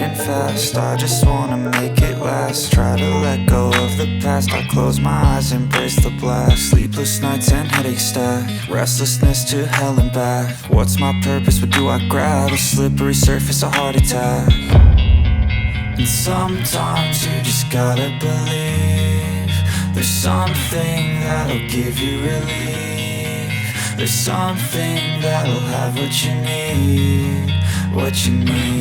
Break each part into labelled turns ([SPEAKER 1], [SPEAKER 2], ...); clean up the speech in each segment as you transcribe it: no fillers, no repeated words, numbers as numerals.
[SPEAKER 1] fading fast. I just wanna make it last. Try to let go of the past. I close my eyes, embrace the blast. Sleepless nights and headache stack. Restlessness to hell and back. What's my purpose? What do I grab? A slippery surface, a heart attack. And sometimes you just gotta believe there's something that'll give you relief. There's something that'll have what you need, what you need.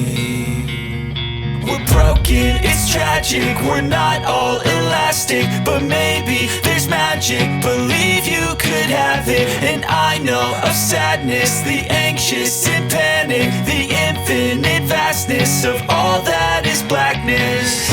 [SPEAKER 1] We're broken, it's tragic, we're not all elastic, but maybe there's magic, believe you could have it. And I know of sadness, the anxious and panic, the infinite vastness of all that is blackness.